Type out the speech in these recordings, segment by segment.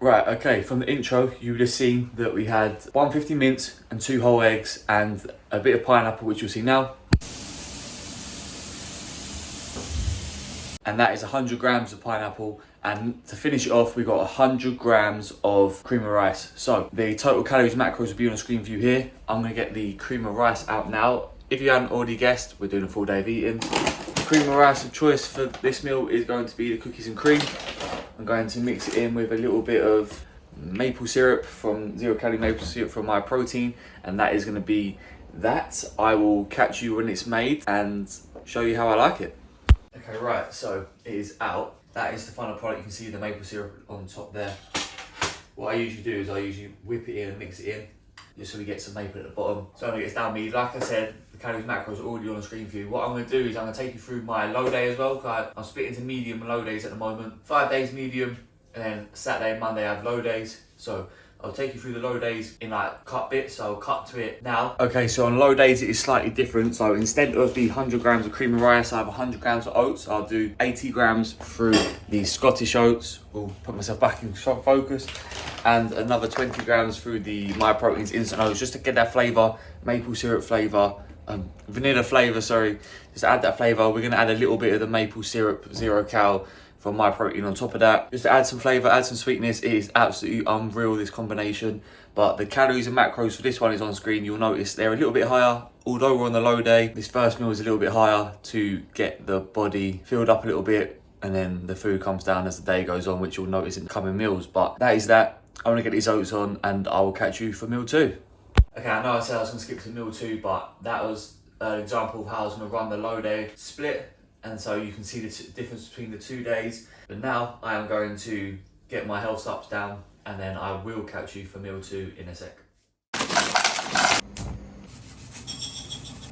Right, okay, from the intro, you would have seen that we had 150 mince and 2 whole eggs and a bit of pineapple, which you'll see now. And that is 100 grams of pineapple. And to finish it off, we got 100 grams of cream of rice. So the total calories and macros will be on the screen for you here. I'm gonna get the cream of rice out now. If you hadn't already guessed, we're doing a full day of eating. The cream of rice of choice for this meal is going to be the cookies and cream. I'm going to mix it in with a little bit of maple syrup from 0 calorie maple syrup from My Protein, and that is going to be that. I will catch you when it's made and show you how I like it. Okay, right, so it is out. That is the final product. You can see the maple syrup on top there. What I usually do is I usually whip it in and mix it in, just so we get some maple at the bottom. So when it gets down me, like I said, the calories macros are already on the screen for you. What I'm going to do is I'm going to take you through my low day as well. I'm split into medium and low days at the moment. 5 days medium, and then Saturday and Monday I have low days. So I'll take you through the low days in like cut bits, so I'll cut to it now. Okay, so on low days it is slightly different. So instead of the 100 grams of cream of rice, I have 100 grams of oats. I'll do 80 grams through the Scottish oats. We'll put myself back in focus. And another 20 grams through the My Proteins instant oats, just to get that flavour, maple syrup flavour, vanilla flavour, sorry. Just add that flavour. We're going to add a little bit of the maple syrup 0 cal from My Protein on top of that, just to add some flavour, add some sweetness. It is absolutely unreal, this combination. But the calories and macros for this one is on screen. You'll notice they're a little bit higher. Although we're on the low day, this first meal is a little bit higher to get the body filled up a little bit, and then the food comes down as the day goes on, which you'll notice in the coming meals. But that is that. I want to get these oats on and I will catch you for meal 2. Okay, I know I said I was going to skip to meal 2, but that was an example of how I was going to run the low day split. And so you can see the difference between the 2 days. But now I am going to get my health ups down, and then I will catch you for meal 2 in a sec.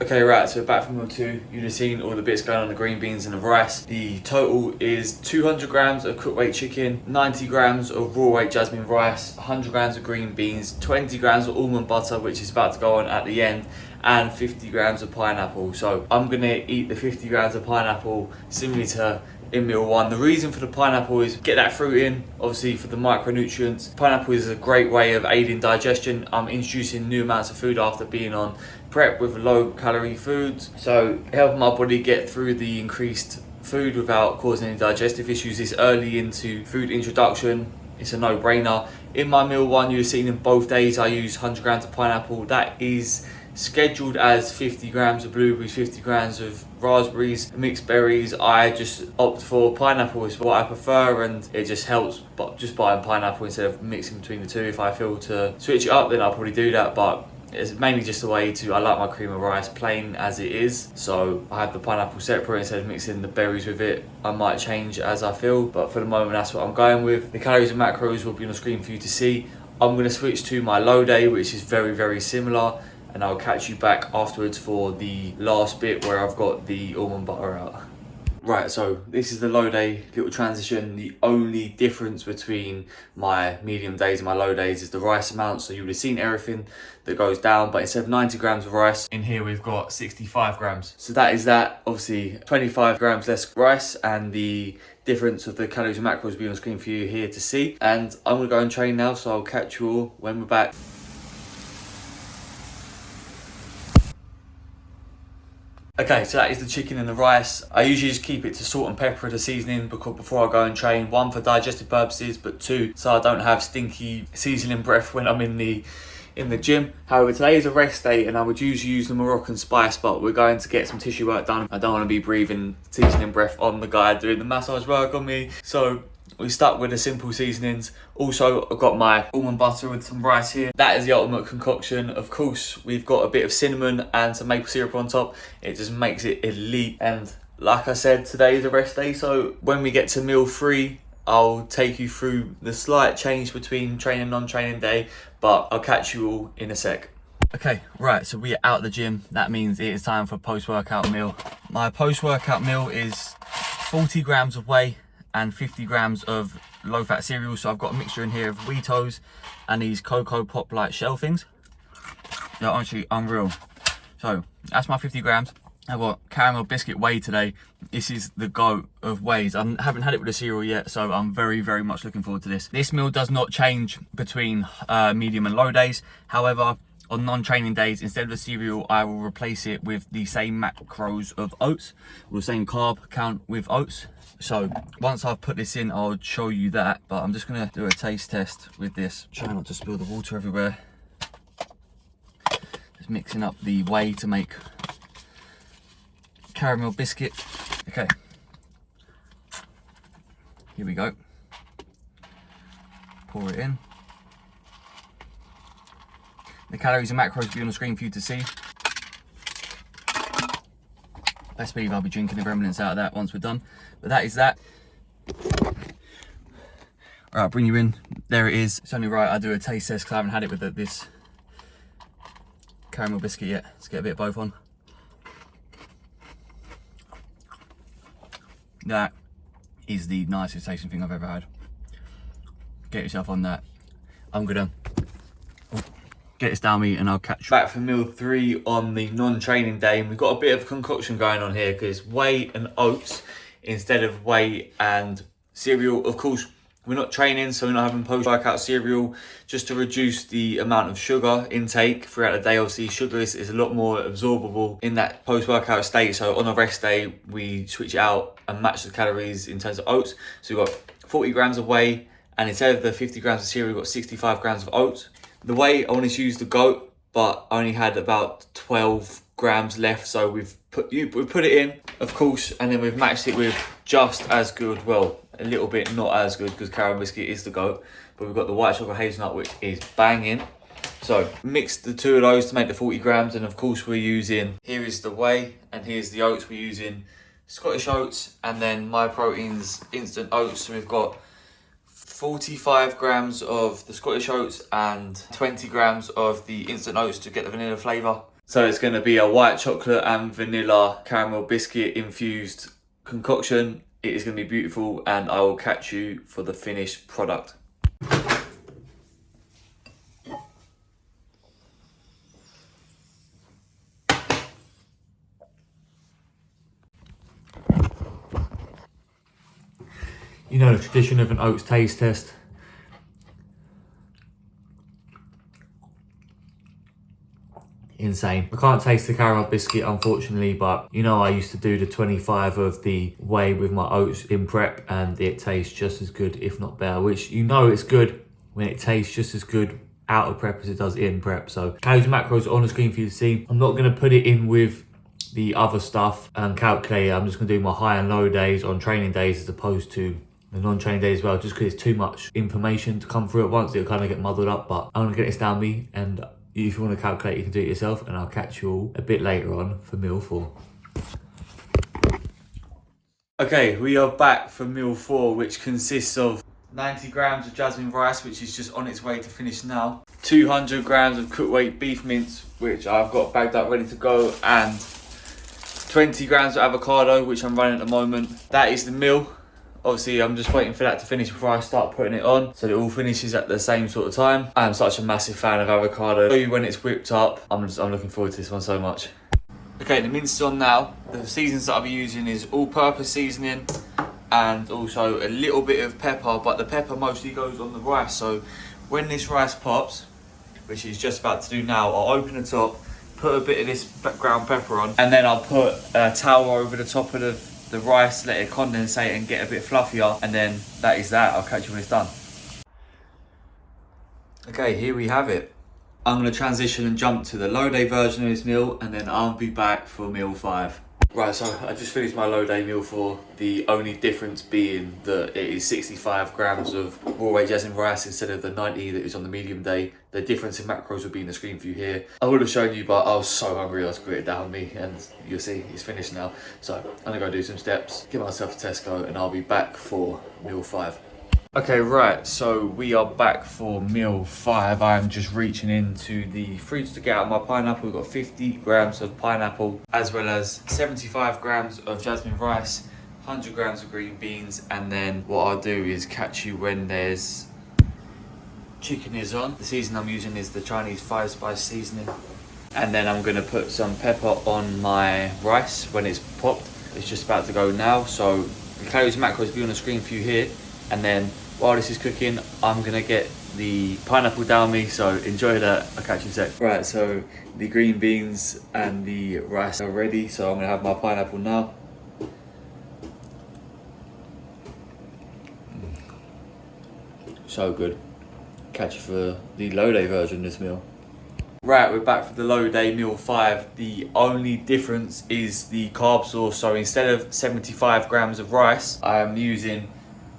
Okay, right, so back from meal 2, you'd have seen all the bits going on, the green beans and the rice. The total is 200 grams of cooked weight chicken, 90 grams of raw weight jasmine rice, 100 grams of green beans, 20 grams of almond butter, which is about to go on at the end, and 50 grams of pineapple. So I'm gonna eat the 50 grams of pineapple similarly to in meal 1. The reason for the pineapple is get that fruit in, obviously for the micronutrients. Pineapple is a great way of aiding digestion. I'm introducing new amounts of food after being on prep with low calorie foods, so helping my body get through the increased food without causing any digestive issues. This early into food introduction, it's a no-brainer. In my meal 1, you've seen in both days I use 100 grams of pineapple. That is scheduled as 50 grams of blueberries, 50 grams of raspberries, mixed berries. I just opt for pineapple, is what I prefer, and it just helps. But just buying pineapple instead of mixing between the two, if I feel to switch it up, then I'll probably do that. But it's mainly just a way to, I like my cream of rice plain as it is, so I have the pineapple separate instead of mixing the berries with it. I might change as I feel, but for the moment that's what I'm going with. The calories and macros will be on the screen for you to see. I'm going to switch to my low day, which is very, very similar, and I'll catch you back afterwards for the last bit where I've got the almond butter out. Right, so this is the low day little transition. The only difference between my medium days and my low days is the rice amount. So you would have seen everything that goes down, but instead of 90 grams of rice, in here we've got 65 grams. So that is that. Obviously 25 grams less rice, and the difference of the calories and macros will be on the screen for you here to see. And I'm gonna go and train now, so I'll catch you all when we're back. Okay, so that is the chicken and the rice. I usually just keep it to salt and pepper as a seasoning before I go and train. 1, for digestive purposes, but 2, so I don't have stinky seasoning breath when I'm in the gym. However, today is a rest day and I would usually use the Moroccan spice, but we're going to get some tissue work done. I don't want to be breathing seasoning breath on the guy doing the massage work on me. So we stuck with the simple seasonings. Also, I've got my almond butter with some rice here. That is the ultimate concoction. Of course, we've got a bit of cinnamon and some maple syrup on top. It just makes it elite. And like I said, today is a rest day. So when we get to meal 3, I'll take you through the slight change between training and non-training day, but I'll catch you all in a sec. Okay, right, so we are out the gym. That means it is time for post-workout meal. My post-workout meal is 40 grams of whey and 50 grams of low-fat cereal. So I've got a mixture in here of Wheatos and these Cocoa Pop Light shell things. They're actually unreal. So that's my 50 grams. I've got caramel biscuit whey today. This is the GOAT of wheys. I haven't had it with the cereal yet, so I'm very, very much looking forward to this. This meal does not change between medium and low days. However, on non-training days, instead of the cereal, I will replace it with the same macros of oats, or the same carb count with oats. So once I've put this in, I'll show you that, but I'm just gonna do a taste test with this. Try not to spill the water everywhere. Just mixing up the whey to make caramel biscuit. Okay, here we go. Pour it in. The calories and macros will be on the screen for you to see. Best believe I'll be drinking the remnants out of that once we're done. But that is that. All right, I'll bring you in. There it is. It's only right I do a taste test because I haven't had it with this caramel biscuit yet. Let's get a bit of both on. That is the nicest tasting thing I've ever had. Get yourself on that. I'm gonna get this down me and I'll catch you back for meal 3 on the non-training day. And we've got a bit of concoction going on here because whey and oats instead of whey and cereal. Of course, we're not training, so we're not having post-workout cereal, just to reduce the amount of sugar intake throughout the day. Obviously, sugar is a lot more absorbable in that post-workout state. So on a rest day, we switch it out and match the calories in terms of oats. So we've got 40 grams of whey, and instead of the 50 grams of cereal, we've got 65 grams of oats. The whey, I wanted to use the GOAT, but I only had about 12 grams left. So we've put it in, of course, and then we've matched it with just as good, well, a little bit not as good because caramel biscuit is the GOAT, but we've got the white chocolate hazelnut, which is banging. So mix the two of those to make the 40 grams. And of course we're using, here is the whey and here's the oats. We're using Scottish oats and then My Protein's instant oats. So we've got 45 grams of the Scottish oats and 20 grams of the instant oats to get the vanilla flavour. So it's going to be a white chocolate and vanilla caramel biscuit infused concoction. It is going to be beautiful, and I will catch you for the finished product. You know the tradition of an oats taste test. Insane. I can't taste the caramel biscuit, unfortunately, but you know I used to do the 25 of the whey with my oats in prep, and it tastes just as good, if not better, which you know it's good when it tastes just as good out of prep as it does in prep. So calories and macros on the screen for you to see. I'm not going to put it in with the other stuff and calculate it. I'm just going to do my high and low days on training days as opposed to the non-training days as well, just because it's too much information to come through at once. It'll kind of get muddled up, but I'm going to get this down me, and if you want to calculate, you can do it yourself, and I'll catch you all a bit later on for meal 4. Okay, we are back for meal 4, which consists of 90 grams of jasmine rice, which is just on its way to finish now. 200 grams of cooked weight beef mince, which I've got bagged up ready to go, and 20 grams of avocado, which I'm running at the moment. That is the meal. Obviously, I'm just waiting for that to finish before I start putting it on, so it all finishes at the same sort of time. I am such a massive fan of avocado. I'll show you when it's whipped up. I'm looking forward to this one so much. Okay, the mince is on now. The seasonings that I'll be using is all-purpose seasoning and also a little bit of pepper, but the pepper mostly goes on the rice. So when this rice pops, which is just about to do now, I'll open the top, put a bit of this ground pepper on, and then I'll put a towel over the top of the rice, let it condensate and get a bit fluffier, and then that is that. I'll catch you when it's done. Okay, here we have it. I'm going to transition and jump to the low day version of this meal, and then I'll be back for meal 5. Right, so I just finished my low day meal 4. The only difference being that it is 65 grams of raw weight jasmine rice instead of the 90 that is on the medium day. The difference in macros will be in the screen view here. I would have shown you, but I was so hungry I squirted down me, and you'll see it's finished now. So I'm gonna go do some steps, get myself to Tesco, and I'll be back for meal 5. Okay, right, so we are back for meal 5. I'm just reaching into the fruits to get out my pineapple. We've got 50 grams of pineapple, as well as 75 grams of jasmine rice, 100 grams of green beans, and then what I'll do is catch you when there's chicken is on. The seasoning I'm using is the Chinese 5-spice seasoning. And then I'm gonna put some pepper on my rice when it's popped. It's just about to go now. So the calories and macros will be on the screen for you here. And then while this is cooking, I'm gonna get the pineapple down me, so enjoy that. I'll catch you in a sec. Right, so the green beans and the rice are ready, so I'm gonna have my pineapple now. So good. Catch you for the low day version of this meal. Right, we're back for the low day meal 5. The only difference is the carb source. So instead of 75 grams of rice, I am using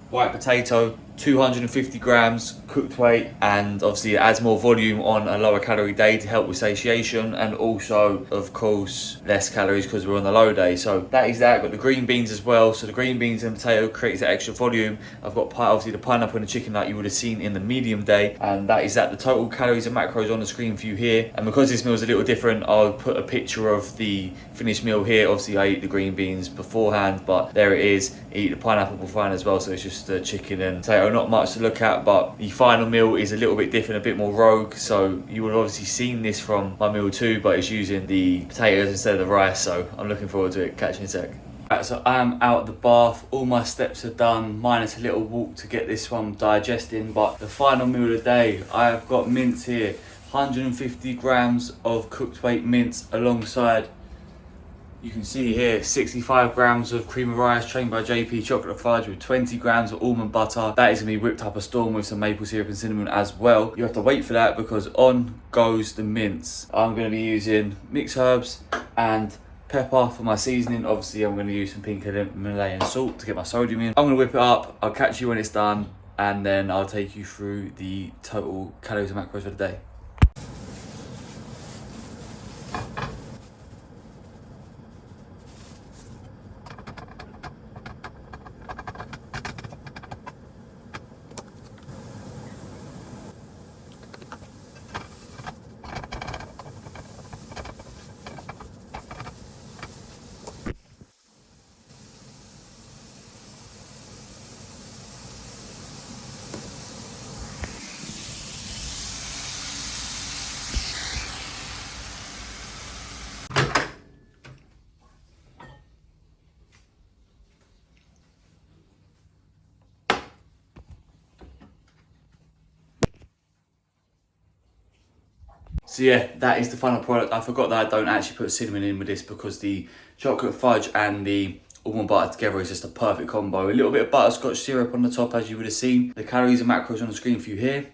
white potato, 250 grams cooked weight, and obviously it adds more volume on a lower calorie day to help with satiation, and also of course less calories because we're on the low day. So that is that. I've got the green beans as well, so the green beans and potato creates that extra volume. I've got obviously the pineapple and the chicken that you would have seen in the medium day, and that is that. The total calories and macros on the screen for you here. And because this meal is a little different, I'll put a picture of the finished meal here. Obviously I eat the green beans beforehand, but there it is. Eat the pineapple beforehand as well, so it's just the chicken and potato. Not much to look at, but the final meal is a little bit different, a bit more rogue. So you would have obviously seen this from my meal 2, but it's using the potatoes instead of the rice, so I'm looking forward to it. Catch you in a sec. Right, so I am out of the bath, all my steps are done, minus a little walk to get this one digesting. But the final meal of the day, I have got mince here, 150 grams of cooked weight mince, alongside, you can see here, 65 grams of cream of rice trained by JP chocolate fudge with 20 grams of almond butter. That is gonna be whipped up a storm with some maple syrup and cinnamon as well. You have to wait for that because on goes the mince. I'm gonna be using mixed herbs and pepper for my seasoning. Obviously I'm gonna use some pink Himalayan salt to get my sodium in. I'm gonna whip it up, I'll catch you when it's done, and then I'll take you through the total calories and macros for the day. So yeah, that is the final product. I forgot that I don't actually put cinnamon in with this because the chocolate fudge and the almond butter together is just a perfect combo. A little bit of butterscotch syrup on the top, as you would have seen. The calories and macros on the screen for you here.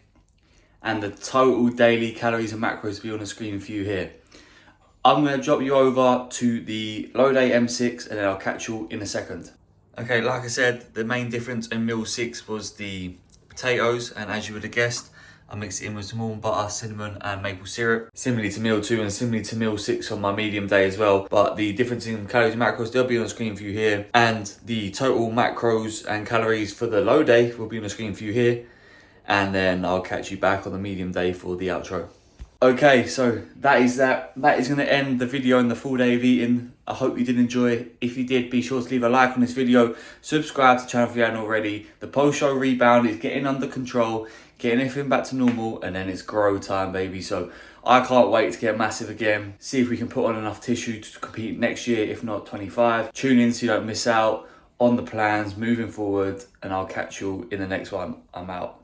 And the total daily calories and macros will be on the screen for you here. I'm gonna drop you over to the low day M6 and then I'll catch you in a second. Okay, like I said, the main difference in meal 6 was the potatoes, and as you would have guessed, I mixed it in with some almond butter, cinnamon and maple syrup. Similarly to meal 2 and similarly to meal 6 on my medium day as well. But the difference in calories and macros, they'll be on the screen for you here. And the total macros and calories for the low day will be on the screen for you here. And then I'll catch you back on the medium day for the outro. Okay, so that is that. That is going to end the video and the full day of eating. I hope you did enjoy it. If you did, be sure to leave a like on this video. Subscribe to the channel if you hadn't already. The post-show rebound is getting under control, getting everything back to normal, and then it's grow time, baby. So I can't wait to get massive again. See if we can put on enough tissue to compete next year, if not 25. Tune in so you don't miss out on the plans moving forward, and I'll catch you in the next one. I'm out.